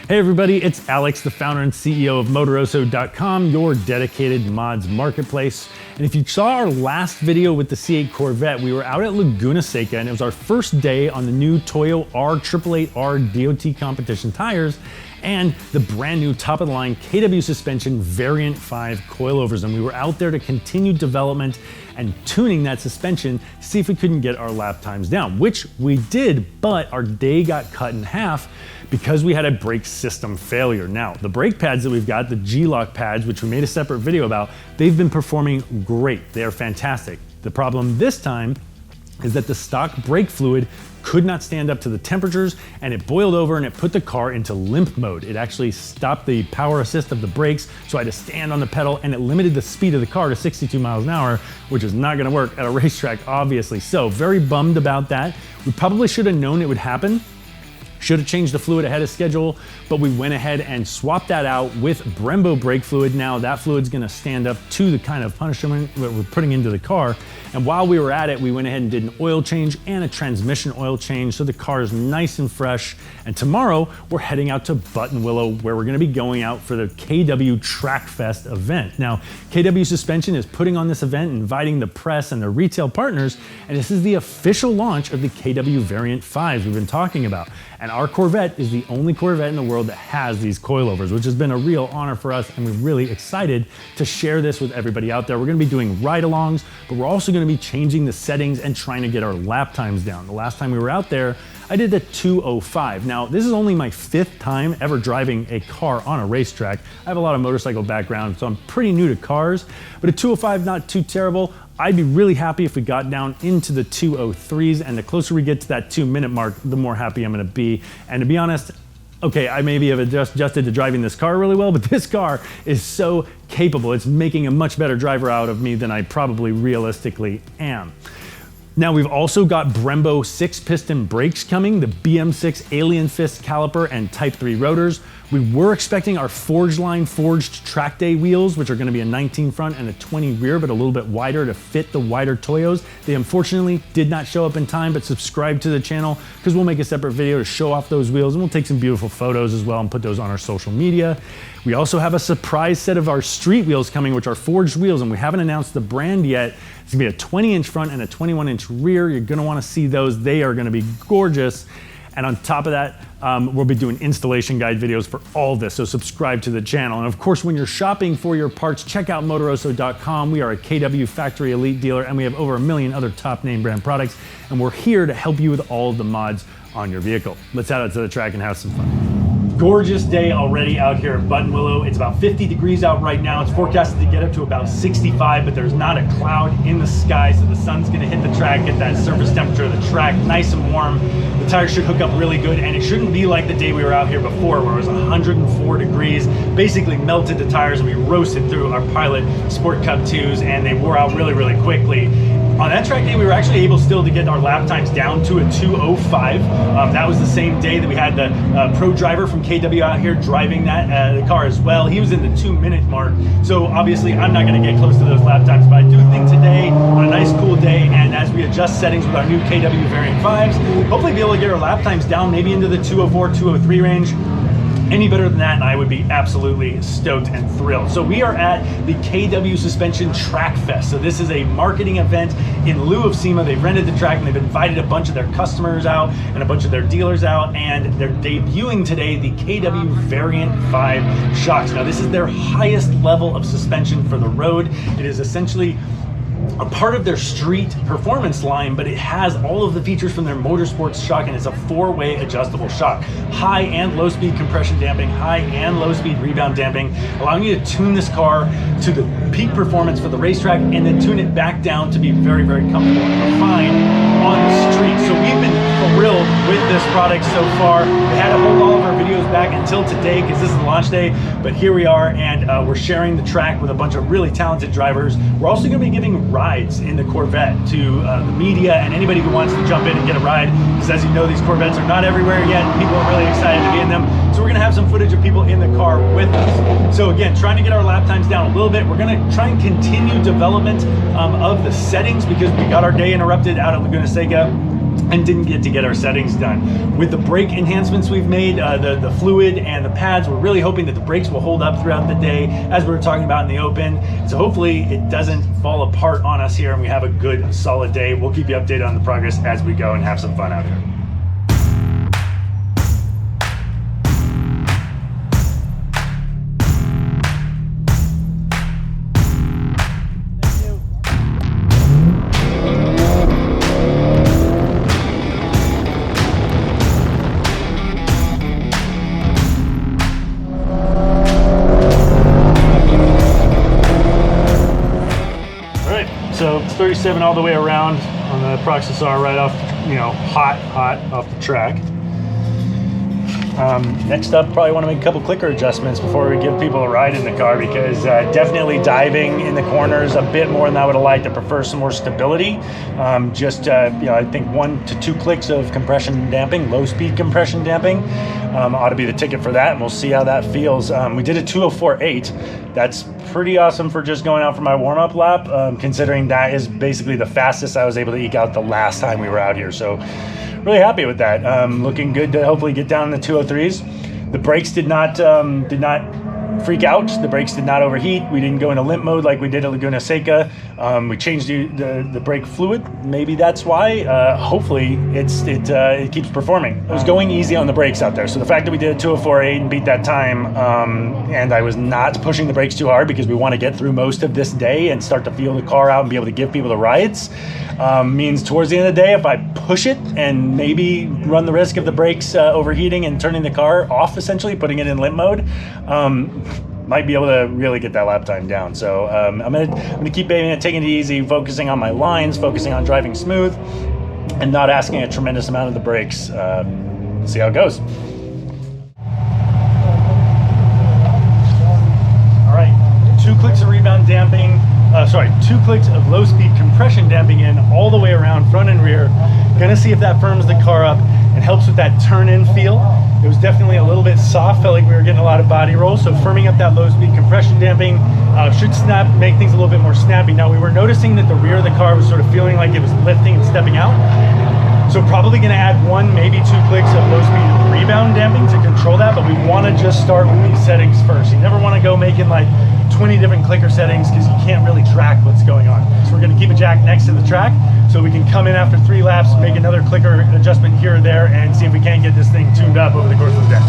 Hey everybody, it's Alex, the founder and CEO of Motoroso.com, your dedicated mods marketplace. And if you saw our last video with the C8 Corvette, we were out at Laguna Seca and it was our first day on the new Toyo R888R DOT competition tires and the brand new top of the line KW suspension Variant 5 coilovers. And we were out there to continue development and tuning that suspension to see if we couldn't get our lap times down, which we did, but our day got cut in half because we had a brake system failure. Now, the brake pads that we've got, the G-Lock pads, which we made a separate video about, they've been performing great. They are fantastic. The problem this time is that the stock brake fluid could not stand up to the temperatures and it boiled over and it put the car into limp mode. It actually stopped the power assist of the brakes, so I had to stand on the pedal and it limited the speed of the car to 62 miles an hour, which is not gonna work at a racetrack, obviously. So very bummed about that. We probably should have known it would happen. Should have changed the fluid ahead of schedule, but we went ahead and swapped that out with Brembo brake fluid. Now that fluid's gonna stand up to the kind of punishment that we're putting into the car. And while we were at it, we went ahead and did an oil change and a transmission oil change, so the car is nice and fresh. And tomorrow, we're heading out to Buttonwillow, where we're gonna be going out for the KW TrackFest event. Now, KW Suspension is putting on this event, inviting the press and their retail partners, and this is the official launch of the KW Variant 5s we've been talking about. And our Corvette is the only Corvette in the world that has these coilovers, which has been a real honor for us, and we're really excited to share this with everybody out there. We're gonna be doing ride-alongs, but we're also gonna be changing the settings and trying to get our lap times down. The last time we were out there, I did a 2:05. Now, this is only my 5th time ever driving a car on a racetrack. I have a lot of motorcycle background, so I'm pretty new to cars, but a 2:05, not too terrible. I'd be really happy if we got down into the 2:03s, and the closer we get to that 2-minute mark, the more happy I'm gonna be. And to be honest, okay, I maybe have adjusted to driving this car really well, but this car is so capable. It's making a much better driver out of me than I probably realistically am. Now we've also got Brembo 6-piston brakes coming, the BM6 Alien Fist caliper and Type 3 rotors. We were expecting our Forge Line forged Trackday wheels, which are gonna be a 19 front and a 20 rear, but a little bit wider to fit the wider Toyos. They unfortunately did not show up in time, but subscribe to the channel because we'll make a separate video to show off those wheels, and we'll take some beautiful photos as well and put those on our social media. We also have a surprise set of our street wheels coming, which are forged wheels, and we haven't announced the brand yet. It's gonna be a 20-inch front and a 21-inch rear. You're gonna wanna see those. They are gonna be gorgeous. And on top of that, we'll be doing installation guide videos for all this, so subscribe to the channel. And of course, when you're shopping for your parts, check out Motoroso.com. We are a KW Factory Elite dealer, and we have over 1 million other top name brand products, and we're here to help you with all of the mods on your vehicle. Let's head out to the track and have some fun. Gorgeous day already out here at Buttonwillow. It's about 50 degrees out right now. It's forecasted to get up to about 65, but there's not a cloud in the sky, so the sun's gonna hit the track, get that surface temperature of the track nice and warm. The tires should hook up really good, and it shouldn't be like the day we were out here before, where it was 104 degrees, basically melted the tires, and we roasted through our Pilot Sport Cup 2s, and they wore out really, really quickly. On that track day, we were actually able still to get our lap times down to a 2:05. That was the same day that we had the pro driver from KW out here driving that the car as well. He was in the 2-minute mark. So obviously I'm not gonna get close to those lap times, but I do think today, on a nice cool day, and as we adjust settings with our new KW Variant 5s, hopefully be able to get our lap times down maybe into the 2:04, 2:03 range. Any better than that, and I would be absolutely stoked and thrilled. So we are at the KW Suspension TrackFest. So this is a marketing event in lieu of SEMA. They've rented the track and they've invited a bunch of their customers out and a bunch of their dealers out, and they're debuting today the KW Variant 5 shocks. Now this is their highest level of suspension for the road. It is essentially a part of their street performance line, but it has all of the features from their motorsports shock, and it's a 4-way adjustable shock. High and low speed compression damping, high and low speed rebound damping, allowing you to tune this car to the peak performance for the racetrack and then tune it back down to be very, very comfortable and refined on the street. So we've been thrilled with this product so far. We had to hold all of our videos back until today because this is the launch day, but here we are, and we're sharing the track with a bunch of really talented drivers. We're also going to be giving rides in the Corvette to the media and anybody who wants to jump in and get a ride, because as you know, these Corvettes are not everywhere yet. People are really excited to be in them. So we're gonna have some footage of people in the car with us. So again, trying to get our lap times down a little bit. We're gonna try and continue development of the settings because we got our day interrupted out at Laguna Seca. and didn't get to get our settings done. With the brake enhancements we've made, the fluid and the pads, we're really hoping that the brakes will hold up throughout the day, as we were talking about in the open. So hopefully it doesn't fall apart on us here and we have a good solid day. We'll keep you updated on the progress as we go and have some fun out here. So it's 37 all the way around on the Proxisar, right off, hot off the track. Next up, probably want to make a couple clicker adjustments before we give people a ride in the car, because definitely diving in the corners a bit more than I would have liked. I prefer some more stability. I think 1 to 2 clicks of compression damping, low speed compression damping, ought to be the ticket for that, and we'll see how that feels. We did a 204.8. That's pretty awesome for just going out for my warm-up lap, considering that is basically the fastest I was able to eke out the last time we were out here. So really happy with that. Looking good to hopefully get down in the 203s. The brakes did not freak out. The brakes did not overheat. We didn't go into limp mode like we did at Laguna Seca. We changed the brake fluid. Maybe that's why. Hopefully it keeps performing. I was going easy on the brakes out there. So the fact that we did a 204.8 and beat that time, and I was not pushing the brakes too hard because we want to get through most of this day and start to feel the car out and be able to give people the rides, means towards the end of the day, if I push it and maybe run the risk of the brakes overheating and turning the car off, essentially putting it in limp mode, might be able to really get that lap time down. So I'm gonna keep taking it easy, focusing on my lines, focusing on driving smooth, and not asking a tremendous amount of the brakes. See how it goes. All right, 2 clicks of rebound damping. 2 clicks of low speed compression damping in all the way around, front and rear. Gonna see if that firms the car up and helps with that turn-in feel. It was definitely a little bit soft, felt like we were getting a lot of body roll, so firming up that low speed compression damping should make things a little bit more snappy. Now, we were noticing that the rear of the car was sort of feeling like it was lifting and stepping out. So probably gonna add 1, maybe 2 clicks of low speed rebound damping to control that, but we wanna just start with these settings first. You never wanna go making like 20 different clicker settings because you can't really track what's going on. So we're gonna keep a jack next to the track so we can come in after 3 laps, make another clicker adjustment here or there, and see if we can't get this thing tuned up over the course of the day.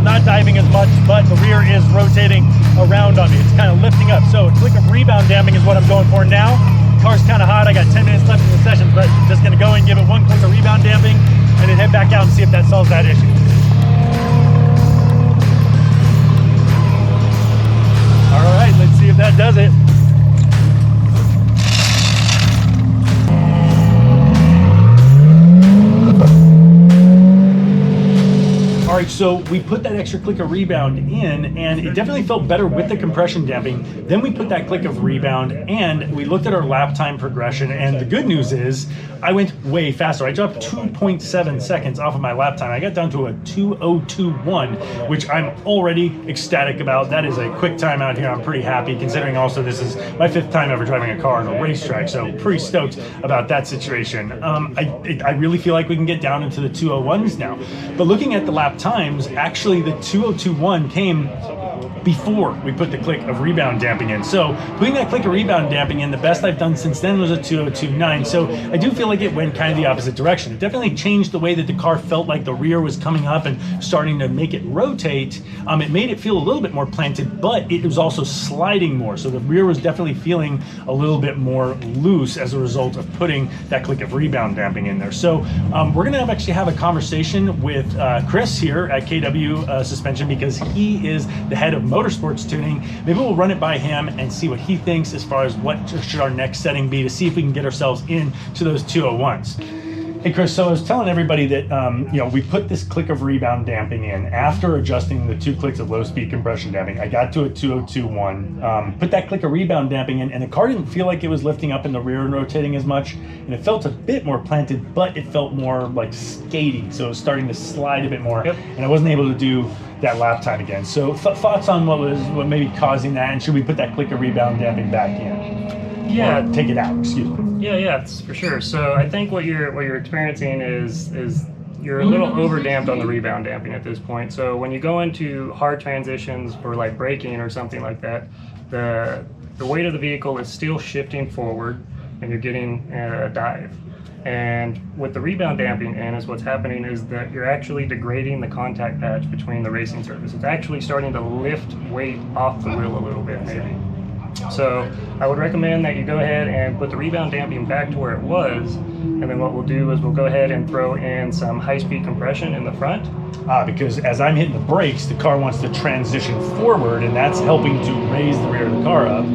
Not diving as much, but the rear is rotating around on me. It's kind of lifting up. So a click of rebound damping is what I'm going for now. Car's kind of hot. I got 10 minutes left in the session, but I'm just going to go and give it 1 click of rebound damping and then head back out and see if that solves that issue. All right, let's see if that does it. All right, so we put that extra click of rebound in, and it definitely felt better with the compression damping. Then we put that click of rebound, and we looked at our lap time progression, and the good news is I went way faster. I dropped 2.7 seconds off of my lap time. I got down to a 2:02.1, which I'm already ecstatic about. That is a quick time out here. I'm pretty happy, considering also this is my 5th time ever driving a car on a racetrack, so pretty stoked about that situation. I really feel like we can get down into the 2:01s now. But looking at the lap times, actually the 2:02.1 came before we put the click of rebound damping in. So putting that click of rebound damping in, the best I've done since then was a 2:02.9. So I do feel like it went kind of the opposite direction. It definitely changed the way that the car felt like the rear was coming up and starting to make it rotate. It made it feel a little bit more planted, but it was also sliding more. So the rear was definitely feeling a little bit more loose as a result of putting that click of rebound damping in there. So we're gonna actually have a conversation with Chris here at KW Suspension, because he is the head of motorsports tuning. Maybe we'll run it by him and see what he thinks as far as what should our next setting be to see if we can get ourselves into those 2:01s. Hey Chris, so I was telling everybody that we put this click of rebound damping in after adjusting the 2 clicks of low speed compression damping. I got to a 202.1, put that click of rebound damping in, and the car didn't feel like it was lifting up in the rear and rotating as much, and it felt a bit more planted, but it felt more like skatey, so it was starting to slide a bit more, and I wasn't able to do that lap time again. So thoughts on what may be causing that, and should we put that click of rebound damping back in? Yeah, or take it out. Excuse me. Yeah, it's for sure. So I think what you're experiencing is you're a little over damped on the rebound damping at this point. So when you go into hard transitions for like braking or something like that, the weight of the vehicle is still shifting forward, and you're getting a dive. And with the rebound damping in, is what's happening is that you're actually degrading the contact patch between the racing surface. It's actually starting to lift weight off the wheel a little bit, maybe. So I would recommend that you go ahead and put the rebound damping back to where it was, and then what we'll do is we'll go ahead and throw in some high-speed compression in the front. Because as I'm hitting the brakes, the car wants to transition forward, and that's helping to raise the rear of the car up.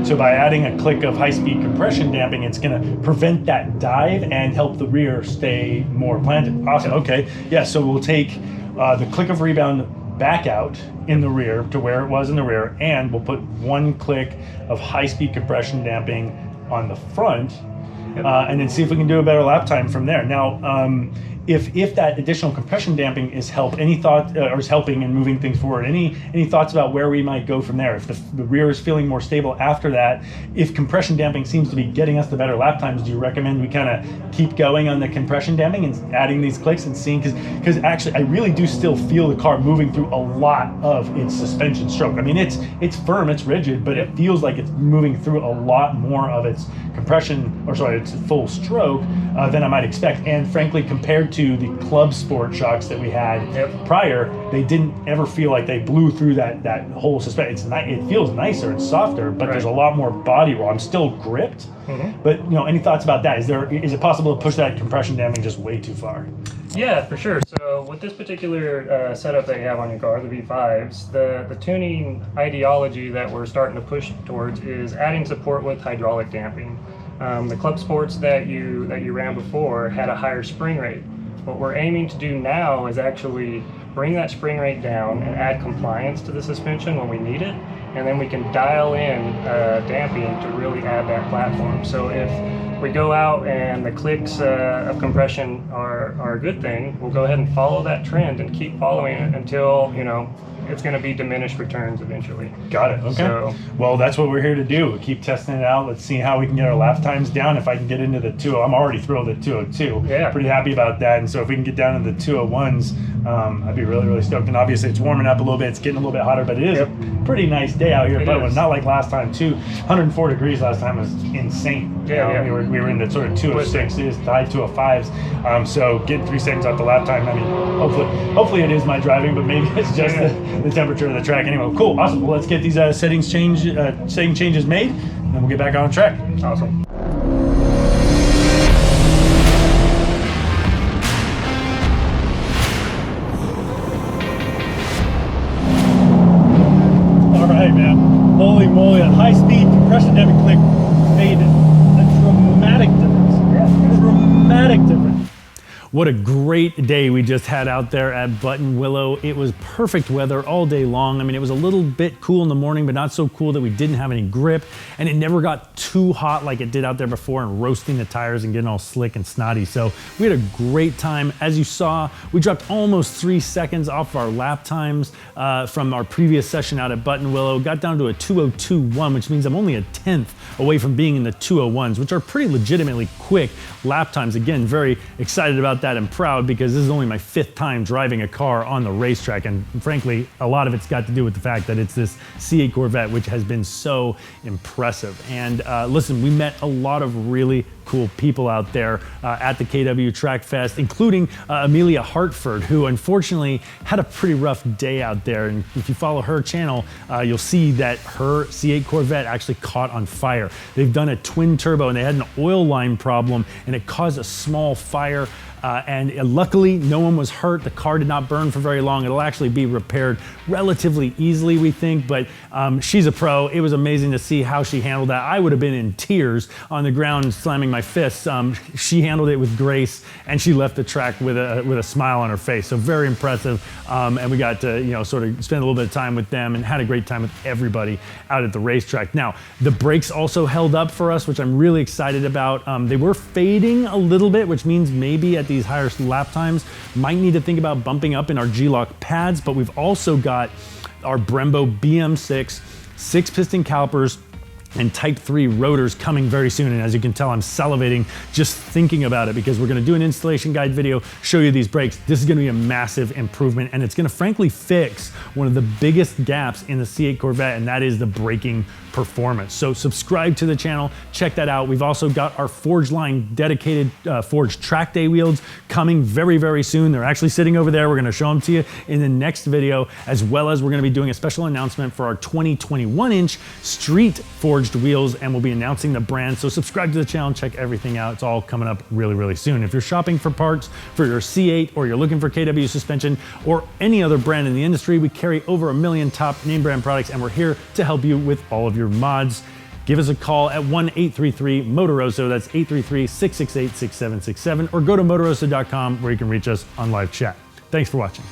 So by adding a click of high-speed compression damping, it's going to prevent that dive and help the rear stay more planted. Awesome. Okay. Yeah, so we'll take the click of rebound back out in the rear to where it was in the rear, and we'll put 1 click of high-speed compression damping on the front, and then see if we can do a better lap time from there. Now, if that additional compression damping is helping and moving things forward, any thoughts about where we might go from there? If the rear is feeling more stable after that, if compression damping seems to be getting us the better lap times, do you recommend we kind of keep going on the compression damping and adding these clicks and seeing, because actually I really do still feel the car moving through a lot of its suspension stroke. I mean, it's firm, it's rigid, but it feels like it's moving through a lot more of its its full stroke than I might expect. And frankly, compared to the club sport shocks that we had prior, they didn't ever feel like they blew through that whole suspension. It feels nicer, it's softer, but there's a lot more body roll. I'm still gripped, but any thoughts about that? Is it possible to push that compression damping just way too far? Yeah, for sure. So with this particular setup that you have on your car, the V5s, the tuning ideology that we're starting to push towards is adding support with hydraulic damping. The club sports that you ran before had a higher spring rate. What we're aiming to do now is actually bring that spring rate down and add compliance to the suspension when we need it, and then we can dial in damping to really add that platform. So if we go out and the clicks of compression are a good thing, we'll go ahead and follow that trend and keep following it until it's going to be diminished returns eventually. Got it. Okay. Well, that's what we're here to do. We'll keep testing it out. Let's see how we can get our lap times down. If I can get into the 2, I'm already thrilled at 202. Yeah. Pretty happy about that. And so if we can get down to the 201s, I'd be really, really stoked. And obviously it's warming up a little bit. It's getting a little bit hotter, but it is a pretty nice day out here. But not like last time too. 104 degrees last time was insane. Yeah. We were in the sort of 206s, high 205s. So getting 3 seconds off the lap time. I mean, hopefully it is my driving, but maybe it's just the temperature of the track. Anyway, cool, awesome. Well, let's get these setting changes made, and then we'll get back on track. Awesome. All right, man. Holy moly, a high-speed compression damping click made a dramatic difference. Yeah, dramatic difference. What a great day we just had out there at Buttonwillow. It was perfect weather all day long. I mean, it was a little bit cool in the morning, but not so cool that we didn't have any grip, and it never got too hot like it did out there before and roasting the tires and getting all slick and snotty. So we had a great time. As you saw, we dropped almost 3 seconds off of our lap times from our previous session out at Buttonwillow. Got down to a 202.1, which means I'm only a 10th away from being in the 201s, which are pretty legitimately quick lap times. Again, very excited about that and proud, because this is only my 5th time driving a car on the racetrack, and frankly a lot of it's got to do with the fact that it's this C8 Corvette, which has been so impressive. And listen, we met a lot of really cool people out there at the KW TrackFest, including Amelia Hartford, who unfortunately had a pretty rough day out there. And if you follow her channel, you'll see that her C8 Corvette actually caught on fire. They've done a twin turbo, and they had an oil line problem, and it caused a small fire and luckily no one was hurt. The car did not burn for very long. It'll actually be repaired relatively easily, we think, but she's a pro. It was amazing to see how she handled that. I would have been in tears on the ground slamming my fists. She handled it with grace, and she left the track with a smile on her face. So very impressive, and we got to sort of spend a little bit of time with them and had a great time with everybody out at the racetrack. Now, the brakes also held up for us, which I'm really excited about. They were fading a little bit, which means maybe at these higher lap times, might need to think about bumping up in our G-Lock pads, but we've also got our Brembo BM6 6-piston calipers and Type 3 rotors coming very soon. And as you can tell, I'm salivating just thinking about it, because we're gonna do an installation guide video, show you these brakes. This is gonna be a massive improvement, and it's gonna frankly fix one of the biggest gaps in the C8 Corvette, and that is the braking performance. So subscribe to the channel, check that out. We've also got our Forge line dedicated Forge Trackday wheels coming very, very soon. They're actually sitting over there. We're gonna show them to you in the next video, as well as we're gonna be doing a special announcement for our 2021-inch street forged wheels, and we'll be announcing the brand. So subscribe to the channel and check everything out. It's all coming up really, really soon. If you're shopping for parts for your C8, or you're looking for KW suspension or any other brand in the industry, we carry over 1 million top name brand products, and we're here to help you with all of your mods. Give us a call at 1-833-MOTOROSO. That's 833-668-6767, or go to motoroso.com where you can reach us on live chat. Thanks for watching.